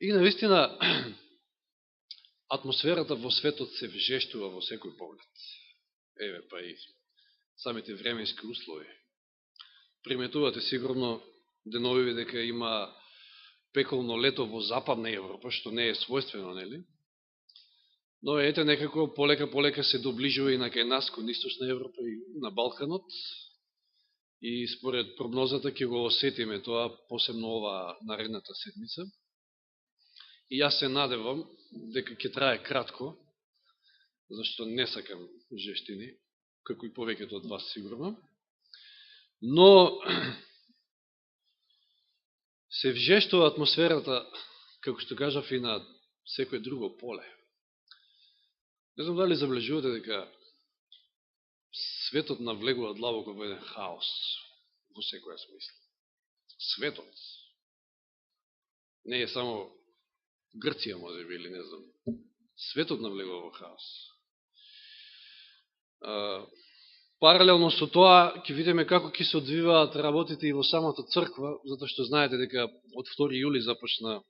И наистина, атмосферата во светот се вжештува во секој поглед. Еве, па и самите временски услови. Приметувате сигурно деновиве дека има пеколно лето во Западна Европа, што не е својствено, нели? Но ете, некако полека се доближува и на кај нас, кон Источна Европа и на Балканот. И според прогнозата ќе го осетиме тоа, посебно ова наредната седмица. И јас се надевам дека ќе трае кратко, зашто не сакам жештини, како и повеќето од вас сигурно. Но се вжештува атмосферата, како што кажав, и на секој друго поле. Не знам дали забележувате дека светот навлегува длабоко во еден хаос во секоја смисла. Светот. Не е само Грција, може би, или не знам. Светот навлегува во хаос. Паралелно со тоа, ќе видиме како ќе се одвиваат работите и во самата црква, затоа што знаете дека од 2 јули започна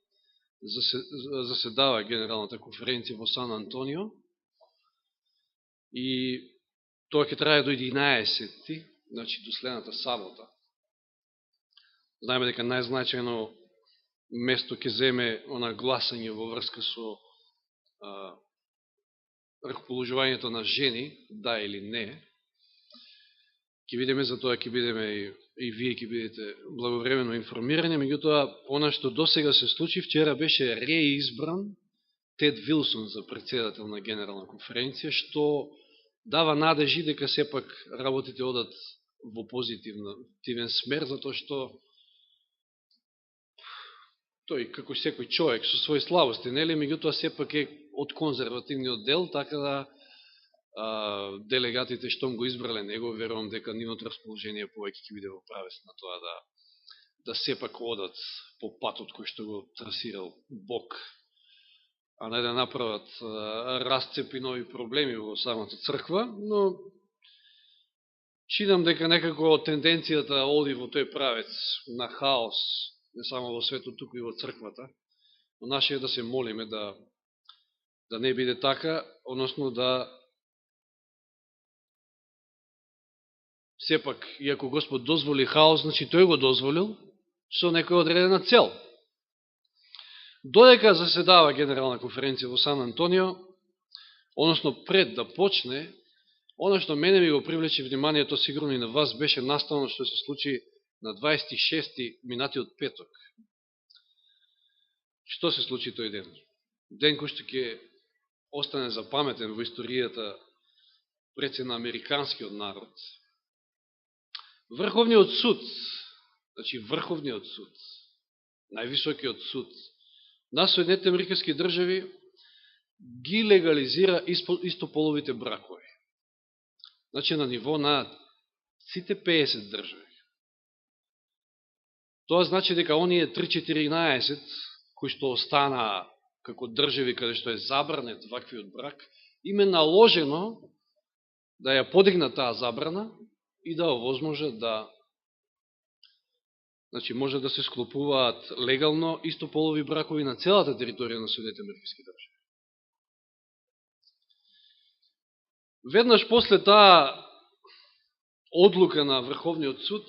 заседава Генералната конференција во Сан Антонио и тоа ќе трае до 11-ти, значи до следната сабота. Знаеме дека најзначајно место ќе земе она гласање во врска со ракоположувањето на жени, да или не. Ќе видиме, за тоа ќе бидеме и вие ќе бидете благовремено информирани, меѓутоа, она што досега се случи, вчера беше реизбран Тед Вилсон за председател на Генерална конференција, што дава надежи дека сепак работите одат во позитивен смер, затоа што тој, како секој човек, со своји слабости, нели, меѓутоа сепак е од конзервативниот дел, така да делегатите штом го избрале него, верувам дека нивното расположение повеќе ќе биде во правец на тоа да сепак одат по патот кој што го трасирал Бог, а не да направат расцеп и нови проблеми во самата црква, но читам дека некако тенденцијата оди во тој правец на хаос, не само во светот, туку и во црквата. Но наше е да се молиме да не биде така, односно да сепак, иако Господ дозволи хаос, значи тој го дозволил со некоја одредена цел. Додека заседава Генерална конференција во Сан Антонио, односно пред да почне, оно што мене ми го привлече вниманието, сигурно и на вас, беше наставно што се случи на 26. минатиот петок. Што се случи тој ден? Ден кој што ќе остане запаметен во историјата пред на американскиот народ. Врховниот суд, значи Врховниот суд, највисокиот суд на Соединетите американски држави ги легализира истополовите бракови. Значи на ниво на сите 50 држави. Тоа значи дека оние 3-14 кои што останаа како држави каде што е забранет ваквиот брак, им е наложено да ја подигнат таа забрана и да овозможат да, значи може да се склопуваат легално истополови бракови на целата територија на Соединетите американски држави. Веднаш после таа одлука на Врховниот суд,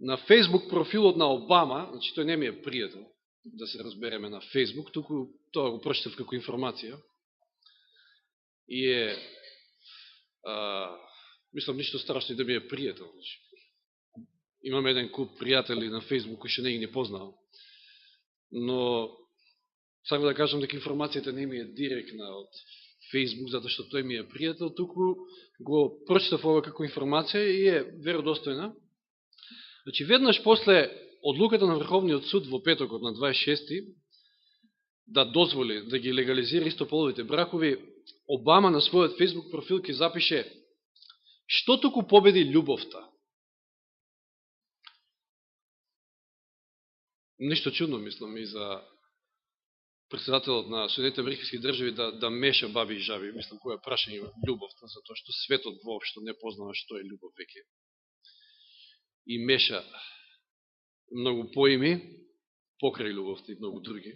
на Facebook профилот на Обама, значи тој не ми е пријател, да се разбереме, на Facebook, туку тоа го прочитав како информација, и мислам ништо страшно и да ми е пријател. Значи, имам еден куп пријатели на Facebook кои што не ги познавам, но сакам да кажам дека информацијата не ми е директна од Facebook, затоа што тој ми е пријател, туку го прочитав ова како информација и е веродостојна. Значи, веднаш после одлуката на Врховниот суд во петокот на 26-ти да дозволи да ги легализира истополовите бракови, Обама на својот Facebook профил ќе запише: што туку победи љубовта? Ништо чудно, мислам, и за председателот на Соединетите американски држави да меша баби и жаби. Мислам, која прашање има љубовта, затоа што светот воопшто не познава што е љубов веќе. И меша многу поими. покрај љубовта и многу други.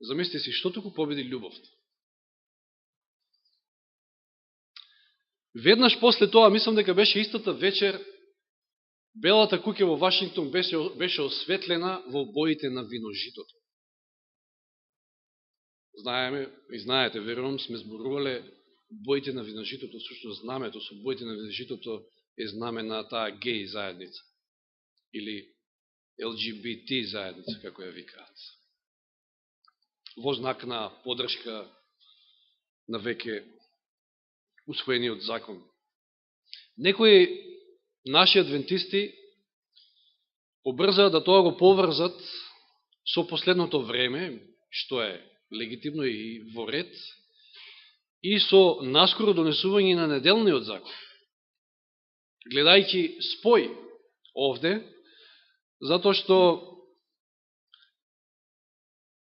Замислите си, што туку победи љубовта? Веднаш после тоа, мислам дека беше истата вечер, Белата куќа во Вашингтон беше осветлена во боите на виножитото. Знаеме и знаете, верувам, сме зборувале боите на виножитото, всушност знамето со боите на виножитото е знаме на таа геј заедница или LGBT заедница, како ја викаат. Во знак на поддршка на веќе усвоениот закон. Некои наши адвентисти побрзаат да тоа го поврзат со последното време, што е легитимно и во ред, и со наскоро донесување на неделниот закон. Гледајќи спој овде, затоа што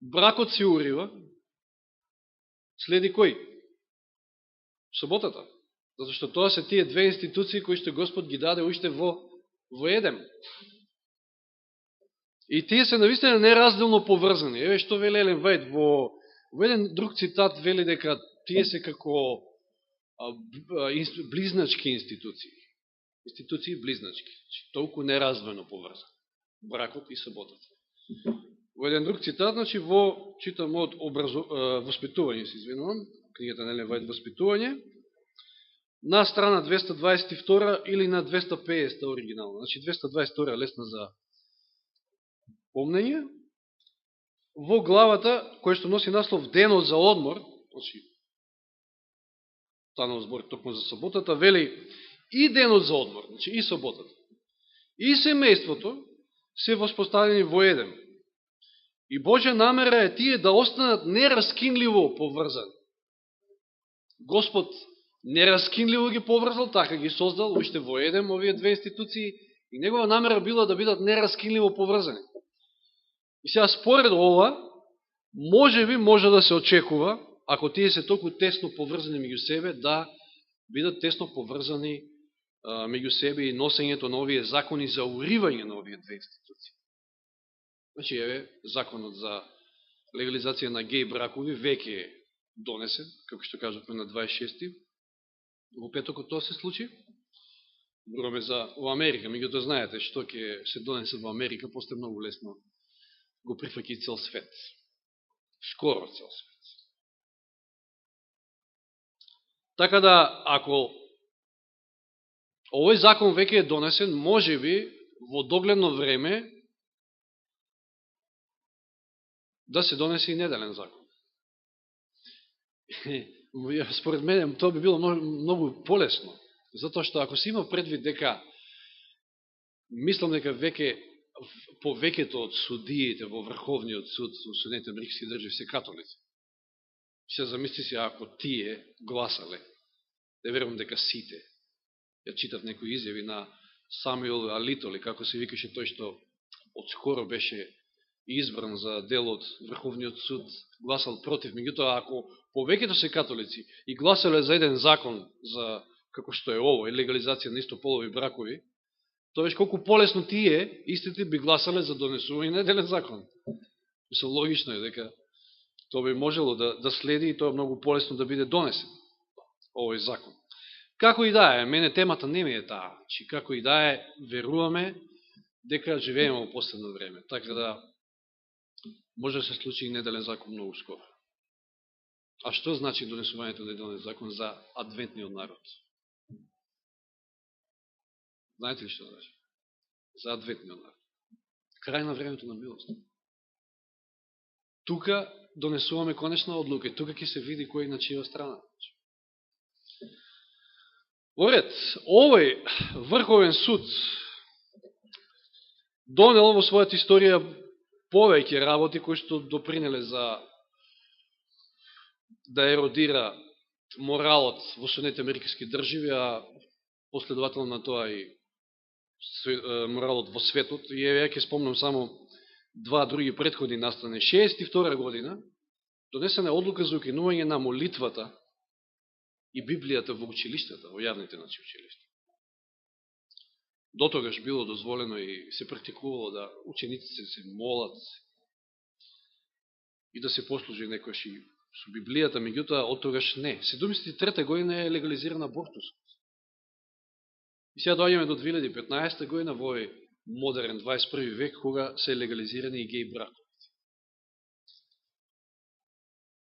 бракот се урива, следи кој? Соботата. Затоа што тоа се тие две институции кои што Господ ги даде уште во Едем. И тие се навистина неразделно поврзани. Еве што вели Елен Вајд во еден друг цитат, вели дека тие се како близначки институции. Институции близначки. Толку нераздвоено поврзани. Бракот и саботата. Во еден друг цитат, значи читам од воспитување, се извинувам, книгата на Елен Вајд Воспитување, на страна 222 или на 250 оригинално. Значи 222 лесна за помнење. Во главата, која што носи наслов Денот за одмор, значи станал збор токму за саботата, вели и денот за одмор, значи и саботата, и семејството се воспоставени во еден. И Божја намера е тие да останат нераскинливо поврзани. Господ нераскинливо ги поврзал, така ги создал уште во еден овие две институции и негова намера била да бидат нераскинливо поврзани. И сега според ова, може да се очекува, ако тие се толку тесно поврзани меѓу себе, да бидат тесно поврзани меѓу себе и носењето на овие закони за уривање на овие две институции. Значи, еве, законот за легализација на геј бракови веќе е донесен, како што кажавме на 26. Во петокот тоа се случи. Говориме за во Америка, меѓутоа знаете што ќе се донесе во Америка, после многу лесно го прифаќа и цел свет. Скоро цел свет. Така да, ако овој закон веќе е донесен, може би во догледно време да се донесе и неделен закон. Според мене, тоа би било многу полесно. Затоа што ако се има предвид дека, мислам дека повеќето од судиите во Врховниот суд, во Соединетите американски држави се католици. Се замисли си ако тие гласале, не верувам дека сите. Ја читав некои изјави на Самуел Алито, или како се викаше тој што одскоро беше избран за дел од Врховниот суд, гласал против. Меѓутоа, ако повеќето се католици и гласале за еден закон, за како што е ово, легализација на истополови бракови, тоа веќе колку полесно тие, истите би гласале за донесување на еден закон. Мислам, логично е дека тоа би можело да следи и тоа многу полесно да биде донесен, овој закон. Како и да е, мене темата не ми е таа. Чи како и да е, веруваме дека живееме во последно време. Така да, може да се случи и неделен закон многу скоро. А што значи донесувањето на неделен закон за адвентниот народ? Знаете ли што значи? За адвентниот народ. Крај на времето на милост. Тука донесуваме конечна одлука. Тука ќе се види кој на чија страна. Оред, овој Врховен суд донел во својата историја повеќе работи кои што допринеле за да еродира моралот во Соединетите американски држави, а последователно на тоа и моралот во светот. И ја ќе спомнам само два други претходни настани. 62 година донесена одлука за укинување на молитвата и Библијата во училиштата, во јавните училишта. дотогаш било дозволено и се практикувало да учениците се молат и да се послужи некојаш и со Библијата, меѓутоа од тогаш не. 73 година е легализиран абортусот. И сега доаѓаме до 2015 година во овој модерен 21 век, кога се легализирани и геј бракови.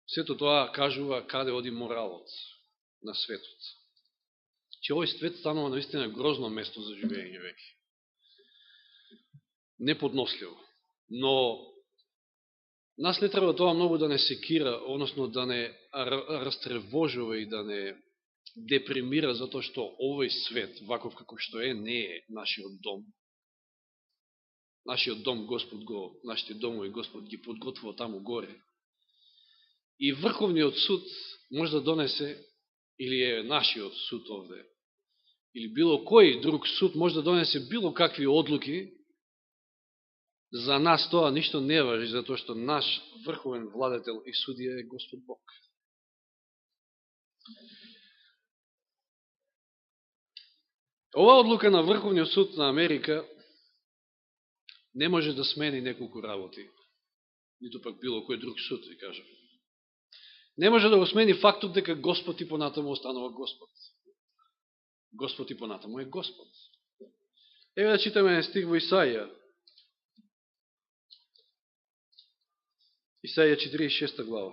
Сето тоа кажува каде оди моралот на светот. Че овој свет станува наистина грозно место за живење веќе. Неподносливо. Но нас не треба тоа многу да не секира, односно да не растревожува и да не депримира, затоа што овој свет, ваков како што е, не е нашиот дом. Нашиот дом Господ нашите домови Господ ги подготвува таму горе. И Врховниот суд може да донесе, или е нашиот суд овде, или било кој друг суд може да донесе било какви одлуки, за нас тоа ништо не важи, затоа што наш врховен владетел и судија е Господ Бог. Ова одлука на Врховниот суд на Америка не може да смени неколку работи, нито пак било кој друг суд, ви кажам. Не може да го смени фактот дека Господ и понатаму останува Господ. Господ и понатаму е Господ. Еве да читаме стих во Исаија. Исаија 46 глава.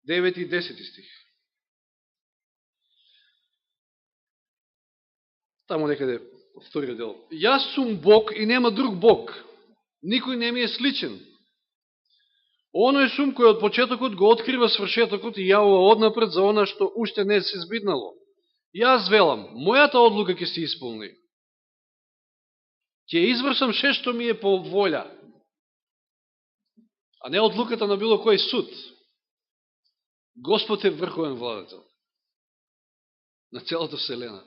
9 и 10 стих. Тамо некаде вториот дел. Јас сум Бог и нема друг Бог. Никој не ми е сличен. Оној сум кој од почетокот го открива свршетокот и јавува однапред за она што уште не се збиднало. Јас велам, мојата одлука ќе се исполни. Ќе извршам ше што ми е по волја, а не одлуката на било кој суд. Господ е врховен владетел на целата вселена.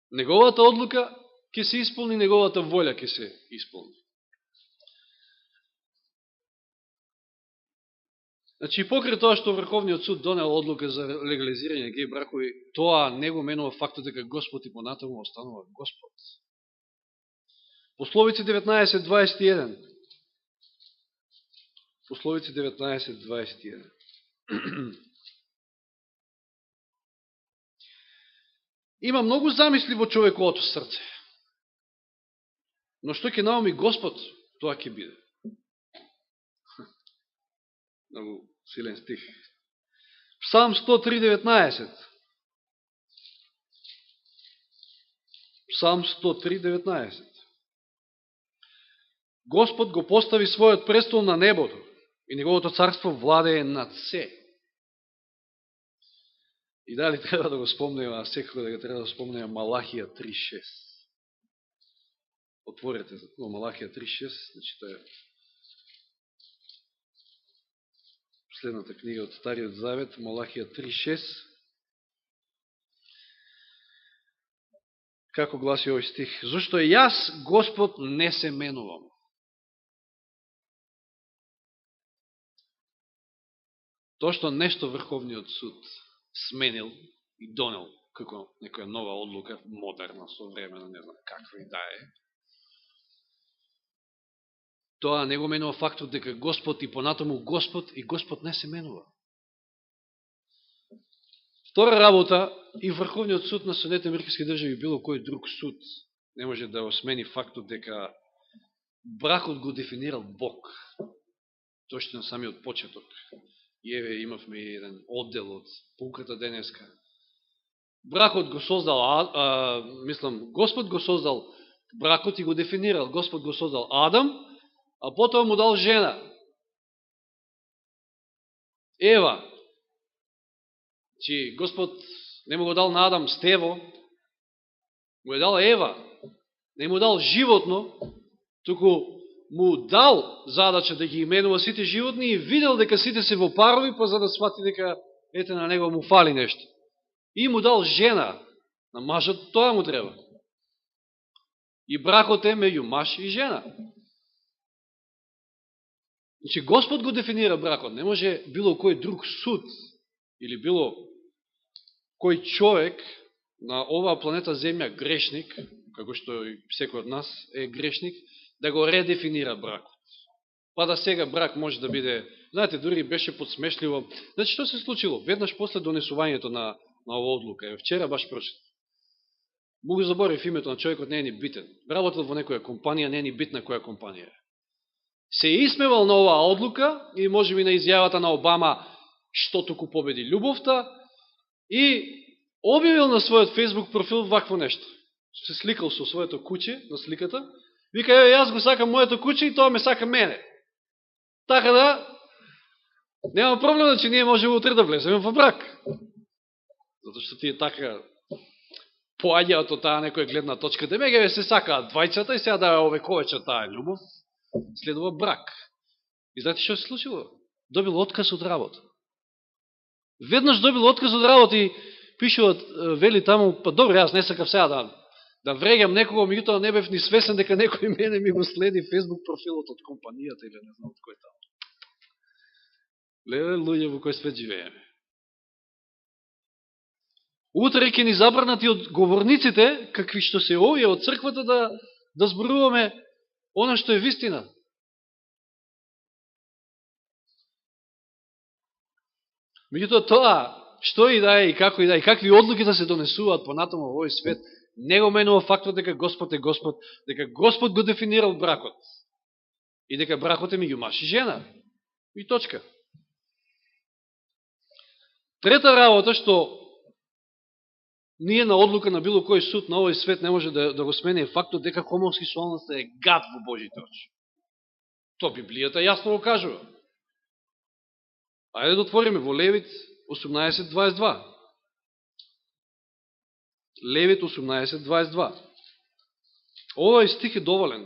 Неговата одлука ќе се исполни, неговата волја ќе се исполни. Значи, покрај тоа што Врховниот суд донел одлука за легализирање геј бракови, тоа не го менува фактот дека Господ и понатаму останува Господ. Пословици 19.21. Пословици 19.21. Има многу замисли во човековото срце. Но што ќе науми Господ, тоа ќе биде. Многу силен стих. Псалм 103.19. Псалм 103.19. Господ го постави својот престол на небото и неговото царство владее над се. И дали треба да го спомнеме, а секако да го треба да спомнеме Малахија 3.6. Отворете во Малахија 3.6, значи тоа е последната книга од Стариот Завет, Малахија 3.6. Како гласи овој стих? Зошто јас, Господ, не се менувам. Тоа што нешто Врховниот суд сменил и донел како некоја нова одлука, модерна, современа, не знам каква и да е, тоа не го менува фактот дека Господ и понатаму Господ и Господ не се менува. Втора работа, и Врховниот суд на Соединетите Американски држави било кој друг суд не може да го смени фактот дека бракот го дефинирал Бог. Точно на самиот почеток. И еве имавме еден оддел од пулката денеска. Бракот го создал, Господ го создал бракот и го дефинирал. Господ го создал Адам, а потоа му дал жена. Ева. Чи Господ не му го дал на Адам стево, му е дал Ева. Не му дал животно, туку му дал задача да ги именува сите животни и видел дека сите се во парови, па за да свати дека ете на него му фали нешто. И му дал жена. На мажот тоа му треба. И бракот е меѓу маж и жена. Значи, Господ го дефинира бракот. Не може било кој друг суд или било кој човек на оваа планета Земја грешник, како што и секој од нас е грешник, да го редефинира бракот. Па да сега брак може да биде, знаете, дури беше подсмешливо. Значи, што се случило? Веднаш после донесувањето на оваа одлука, вчера баш прочитав. Му го заборив името на човекот, не е ни битен. Работел во некоја компанија, не е ни битна која компанија е. Се исмевал на оваа одлука и може би на изјавата на Обама што туку победи љубовта и објавил на својот Facebook профил вакво нешто. Се сликал со своето куче на сликата, вика, јас го сакам моето куче и тоа ме сака мене. Така да, нема проблем, значи ние можеме утре да влеземе во брак. Зато што тие така поаѓаат од таа некоја гледна точка. Демеге се сакаат двајцата и сега да овековечат таа љубов, следува брак. И знаете што се случило? Добил отказ од работа. Веднаш добил отказ од работа и пишуват, вели таму, па добро, јас не сакав сега да врегам некого, меѓутоа не бев ни свесен дека некој мене ми го следи Facebook профилот од компанијата или не знам од кој таму. Леле, луѓе во кој свет живееме. Утре ќе ни забранати од говорниците, какви што се овие од црквата, да зборуваме она што е вистина. Меѓутоа тоа, што и да е, и како и да е, и какви одлуки да се донесуваат понатаму во овој свет, не го менува фактот дека Господ е Господ, дека Господ го дефинирал бракот. И дека бракот е меѓу маж и жена. И точка. Трета работа што ние на одлука на било кој суд на овој свет не може да го смени е фактот дека хомосексуалноста е гад во Божите очи. Тоа Библијата јасно го кажува. Ајде да отвориме во Левит 18.22. Левит 18.22. Овој стих е доволен.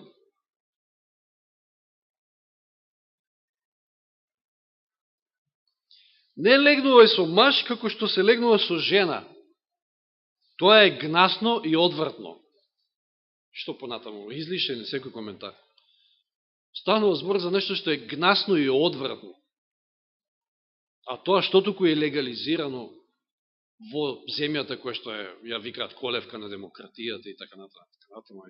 Не легнувај со маж како што се легнува со жена. Тоа е гнасно и одвратно. Што понатаму? Излишен секој коментар. Станува збор за нешто што е гнасно и одвратно. А тоа што туку е легализирано во земјата која што е, ја викаат, колевка на демократијата и така натаму.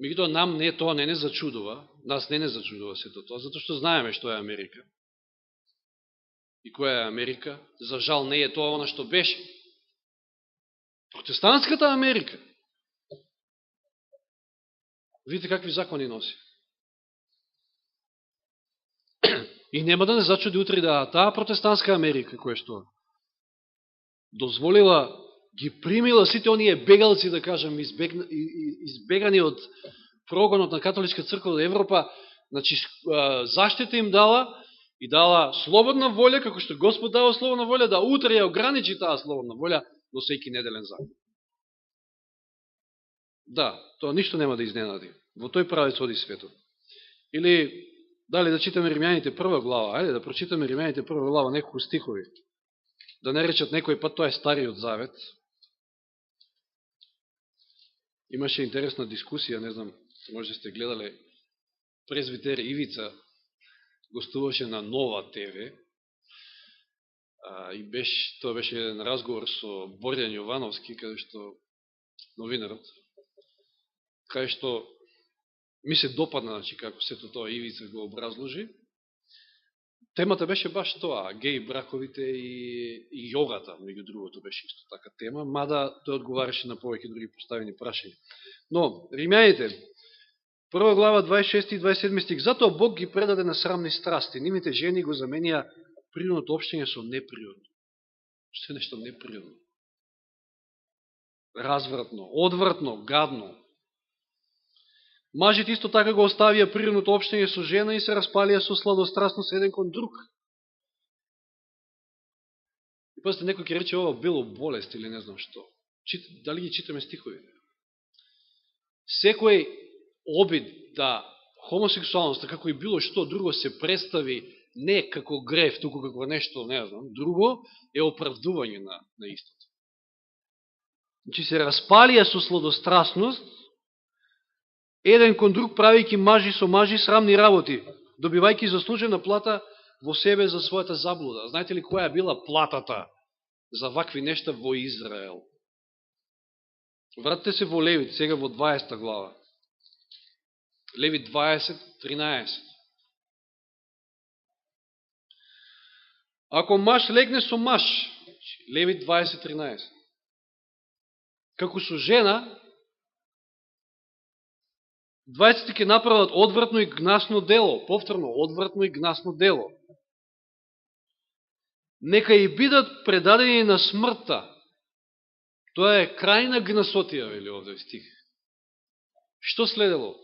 Меѓутоа нам не тоа не зачудува, нас не зачудува сето тоа, затоа што знаеме што е Америка. И која е Америка? За жал не е тоа она што беше. Протестантската Америка. Видите какви закони носи. И нема да не зачуди утре да таа протестантска Америка, која што дозволила, ги примила сите оние бегалци, да кажем, избегани од прогонот на католичка црква од Европа, значи заштита им дала и дала слободна волја, како што Господ дава слободна волја, да утре ја ограничи таа слободна волја, носејки неделен закон. Да, тоа ништо нема да изненади. Во тој правец оди светот. Или дали да читаме Римјаните прва глава, ајде да прочитаме Римјаните прва глава, неколку стихови. Да не речат некој пат, тоа е Стариот Завет. Имаше интересна дискусија, не знам, може сте гледале, презвитер Ивица гостуваше на Нова ТВ и тоа беше еден разговор со Борјан Јовановски, каде што новинарот, каде што ми се допадна, значи, како сето тоа Ивица го образложи. Темата беше баш тоа, геј браковите и јогата, меѓу другото беше исто така тема, мада тој одговараше на повеќе други поставени прашања. Но, Римјаните, прва глава, 26 и 27 стих, затоа Бог ги предаде на срамни страсти, нивните жени го заменија природното општење со неприродно. Што е нешто неприродно? Развратно, одвратно, гадно. Мажите исто така го оставија природното општење со жена и се распалија со сладострастност еден кон друг. И пазите, некој ќе рече ова било болест или не знам што. Дали ги читаме стиховите? Секој обид да хомосексуалноста, како и било што друго, се представи не како греф, туку како нешто, не знам, друго, е оправдување на истото. Значи се распалија со сладострастност, еден кон друг, правејќи мажи со мажи срамни работи, добивајќи заслужена плата во себе за својата заблуда. Знаете ли која била платата за вакви нешта во Израел. Вратите се во Левит, сега во 20 глава. Левит 20:13. Ако маж легне со маж, Левит 20:13. Како со жена, двајците ќе направат одвратно и гнасно дело, повторно, одвратно и гнасно дело. Нека и бидат предадени на смртта. Тоа е крај на гнасотија, вели овде стих. Што следело,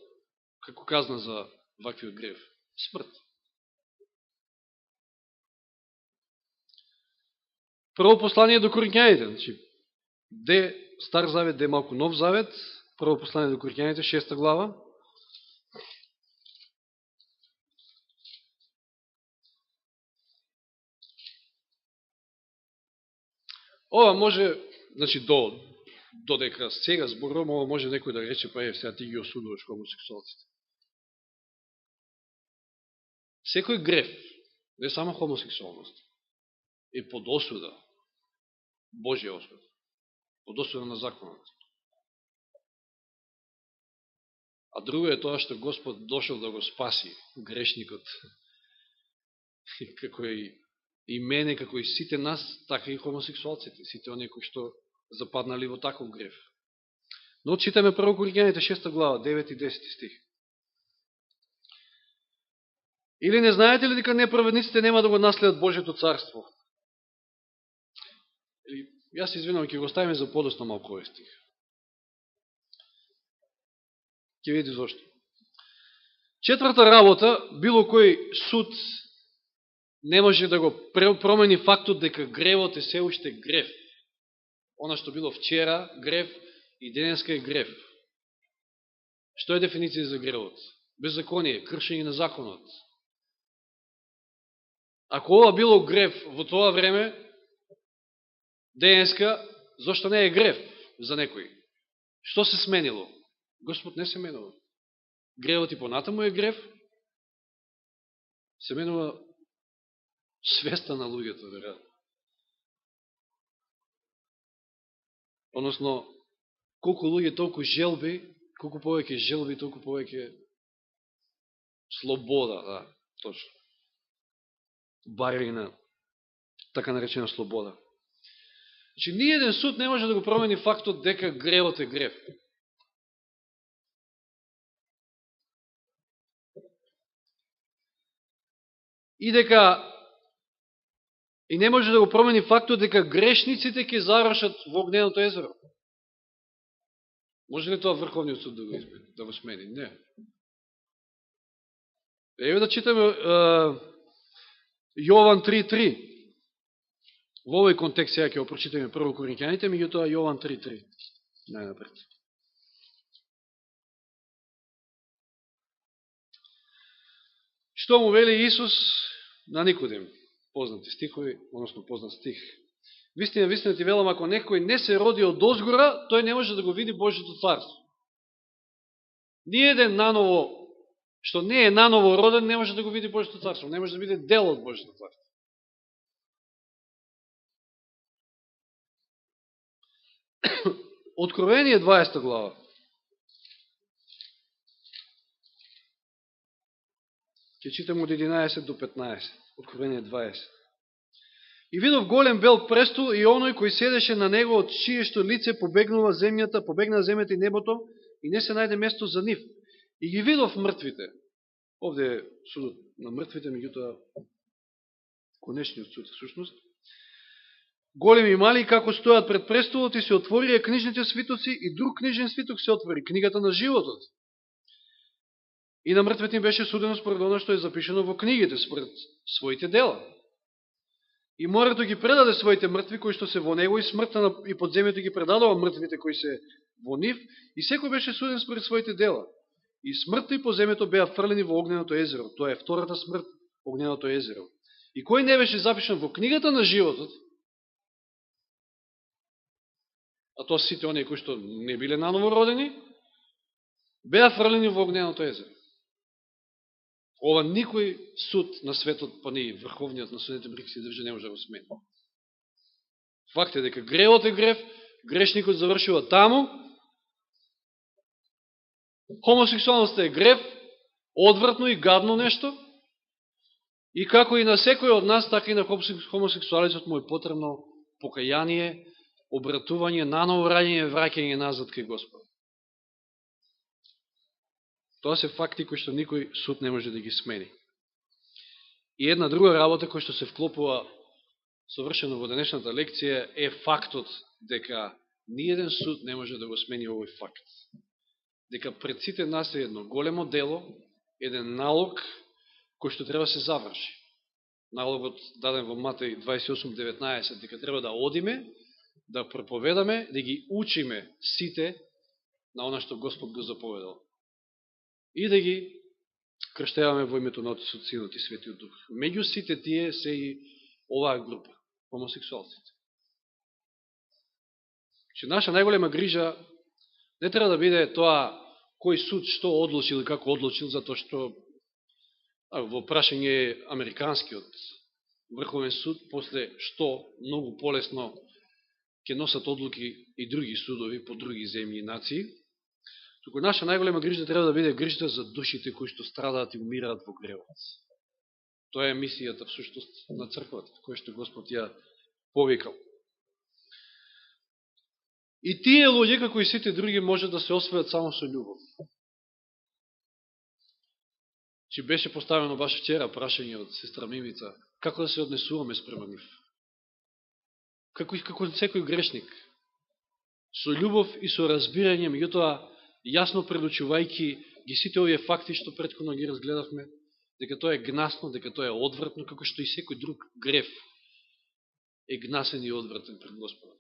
како казна за ваквиот грев? Смрт. Прво послание до Коринќаните, значи, де Стар Завет, де малку Нов Завет, прво послание до Коринќаните, 6 глава. Ова може, значи, додека сега зборувам, ова може некој да рече, па сега ти ги осудуваш хомосексуалците. Секој греф, не само хомосексуалност, е под осуда, Божја осуда, под осуда на законот. А друго е тоа што Господ дошол да го спаси грешникот, како и мене, како и сите нас, така и хомосексуалците, сите оние кои што западнали во таков греф. Но читаме прво Коринќаните 6 глава, 9 и 10 стих. Или не знаете ли дека неправедниците нема да го наследат Божјето царство? Јас се извинувам, ќе го ставиме за подосно малко овој стих. Ќе видите зашто. Четврта работа, било кој суд не може да го промени фактот дека гревот е се уште грев. Она што било вчера грев и денеска е грев. Што е дефиниција за гревот? Беззаконие, кршење на законот. Ако ова било грев во тоа време, денеска, зашто не е грев за некој? Што се сменило? Господ не се менува. Гревот и понатаму е грев. Се менува свеста на луѓето, веројатно. Односно, колку луѓе, толку желби, колку повеќе желби, толку повеќе слобода, да, точно. Бари на така наречена слобода. Значи, ниједен суд не може да го промени фактот дека гревот е грев. И не може да го промени фактот дека грешниците ќе зарошат во огненото езеро. Може ли тоа Врховниот суд да го смени? Не. Еве да читаме Јован 3.3. Во овој контекст сега ќе го прочитаме прво Коринќаните, меѓутоа Јован 3.3. Најнапред. Што му вели Исус на Никодим? Познати стихови, односно познат стих. Вистина, вистина ти велам, ако некој не се роди од озгора, тој не може да го види Божјото царство. Ниеден наново, што не е наново роден, не може да го види Божјото царство, не може да биде дел од Божјото царство. Откровение 20 глава. Ќе читам од 11 до 15. Откровение 20. И видов голем бел престол и оној кој седеше на него, од чиешто лице побегна земјата и небото, и не се најде место за нив. И ги видов мртвите. Овде е судот на мртвите, меѓутоа конечниот суд, всушност. Големи и мали, како стојат пред престолот, и се отворија книжните свитоци, и друг книжен свиток се отвори, книгата на животот. И на мртвите им беше судено според оно што е запишено во книгите, според своите дела. И морето ги предаде своите мртви, кои што се во него, и смртта и подземјето ги предадува мртвите кои се во нив, и секој беше суден според своите дела. И смртта и подземјето беа фрлени во огненото езеро. Тоа е втората смрт, огненото езеро. И кој не беше запишан во книгата на животот, а тоа сите оние кои што не биле наново родени, беа фрлени во огненото езеро. Ова никој суд на светот, па не и Врховниот на судните брикси држа, не може да го смени. Факт е дека гревот е грев, грешникот завршува таму, хомосексуалноста е грев, одвратно и гадно нешто, и како и на секој од нас, така и на хомосексуалицот му е потребно покаяние, обратување, наново раѓање, враќање назад кај Господ. Тоа се факти кои што никој суд не може да ги смени. И една друга работа која што се вклопува совршено во денешната лекција е фактот дека ниеден суд не може да го смени овој факт. Дека пред сите нас е едно големо дело, еден налог кој што треба се заврши. Налогот даден во Матеј 28:19, дека треба да одиме, да проповедаме, да ги учиме сите на она што Господ го заповедал. И да ги крштеваме во името на Отецот, Синот и Светиот Дух. Меѓу сите тие се и оваа група, хомосексуалците. Че наша најголема грижа не треба да биде тоа кој суд што одлучил и како одлучил, затоа што во прашање американскиот Врховен суд, после што многу полесно ќе носат одлуки и други судови по други земји и нации, туку наша најголема грижа треба да биде грижата за душите кои што страдаат и умираат во гревот. Тоа е мисијата всушност на црквата, која што Господ ја повикал. И тие луѓе, како и сите други, може да се освојат само со љубов. Че беше поставено баш вчера прашање од сестра Мимица, како да се однесуваме спрема нив? Како секој грешник. Со љубов и со разбирање, меѓутоа јасно предучувајќи ги сите овие факти што претходно ги разгледавме, дека тоа е гнасно, дека тоа е одвратно, како што и секој друг грев е гнасен и одвратен пред Господа.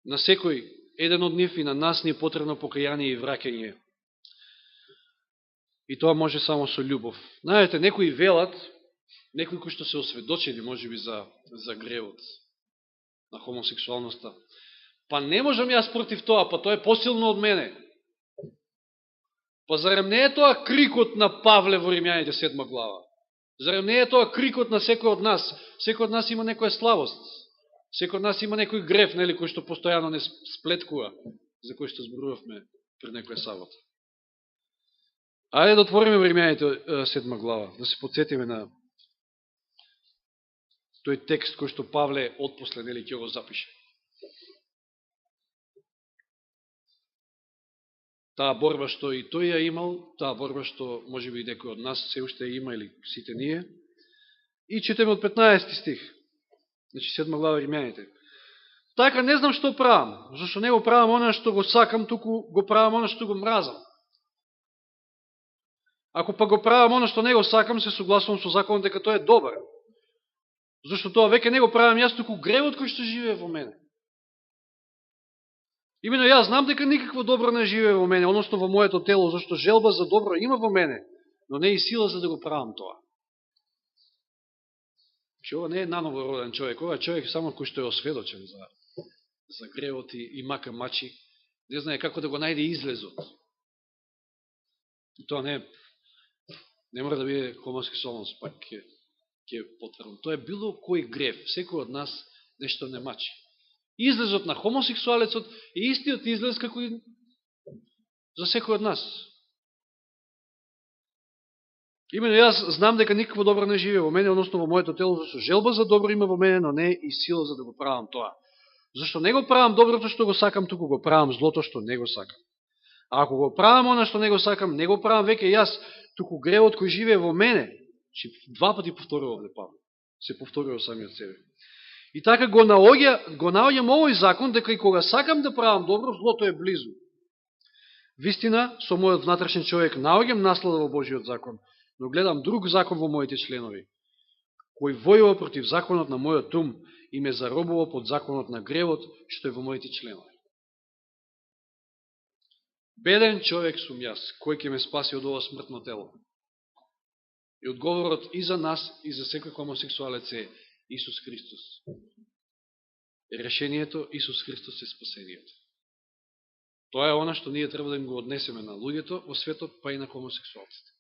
На секој еден од нив и на нас ни е потребно покаяние и враќање. И тоа може само со љубов. Знаете, некои велат, некои кои што се осведочени, можеби за гревот на хомосексуалноста, па не можам јас против тоа, па тоа е посилно од мене. Па зарем не е тоа крикот на Павле во Римјаните 7 глава? Зарем не е тоа крикот на секој од нас? Секој од нас има некоја слабост. Секој од нас има некој греф, нели, кој што постојано не сплеткува, за кој што зборувавме пред некоја сабота. Ајде да отвориме во Римјаните 7 глава, да се подсетиме на тој текст кој што Павле отпосле, нели, ќе го запише. Таа борба што и тој ја имал, таа борба што можеби некој од нас се уште има или сите ние. И читаме од 15 стих. Значи 7 глава Римјаните. Така не знам што правам, зашто не го правам она што го сакам, туку го правам она што го мразам. Ако па го правам она што не го сакам, се согласувам со законот дека тоа е добар. Зашто тоа веќе не го правам јас, туку гревот кој што живее во мене. Имено јас знам дека никакво добро не живее во мене, односно во моето тело, зашто желба за добро има во мене, но не и сила за да го правам тоа. Че ова не е наново роден човек, ова е човек само кој што е осведочен за гревот и мака мачи, не знае како да го најде излезот. И тоа не мора да биде хомосексуалност, пак ќе потврдам. Тоа е било кој грев, секој од нас нешто не мачи. Излезот на хомосексуалецот е истиот излез како и за секој од нас. Имено јас знам дека никакво добро не живее во мене, односно во моето тело, зашто желба за добро има во мене, но не и сила за да го правам тоа. Зашто не го правам доброто што го сакам, туку го правам злото што не го сакам. А ако го правам она што не го сакам, не го правам веќе јас, туку гревот кој живее во мене, че два пати повторува овде Павле, се повторува самиот себе. И така го наоѓам овој закон, дека и кога сакам да правам добро, злото е близу. Вистина, со мојот внатрешен човек наоѓам наслада во Божиот закон, но гледам друг закон во моите членови, кој војува против законот на мојот ум и ме заробува под законот на гревот, што е во моите членови. Беден човек сум јас, кој ќе ме спаси од ова смртно тело? И одговорот и за нас, и за секој хомосексуалец е Исус Христос. Решението Исус Христос е спасението. Тоа е она што ние треба да им го однесеме на луѓето во светот, па и на хомосексуалците.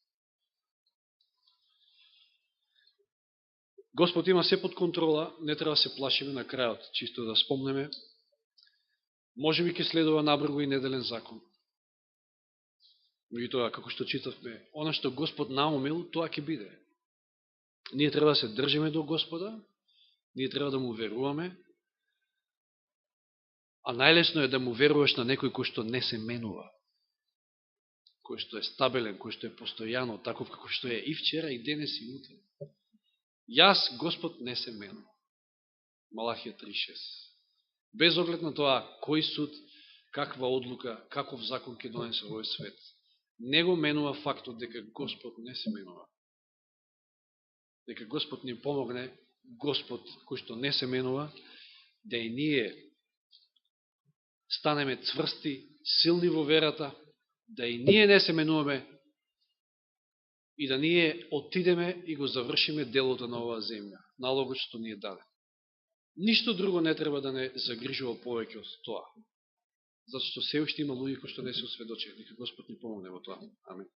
Господ има се под контрола, не треба да се плашиме на крајот, чисто да спомнеме. Може би ќе следува набрзо и неделен закон. Меѓутоа, како што читавме, она што Господ наумил, тоа ќе биде. Ние треба да се држиме до Господа, ние треба да му веруваме, а најлесно е да му веруваш на некој кој што не се менува, кој што е стабилен, кој што е постојано, таков како што е и вчера, и денес, и утре. Јас, Господ, не се менувам. Малахија 3.6. Без оглед на тоа, кој суд, каква одлука, каков закон ќе донесе овој свет, не го менува фактот дека Господ не се менува. Дека Господ ни помогне, Господ кој што не се менува, да и ние станеме цврсти, силни во верата, да и ние не се менуваме и да ние отидеме и го завршиме делото на оваа земја, налогот што ни е даден. Ништо друго не треба да не загрижува повеќе од тоа. Зато што се уште има луѓе кои што не се осведочени. Нека Господ ни помогне во тоа. Амин.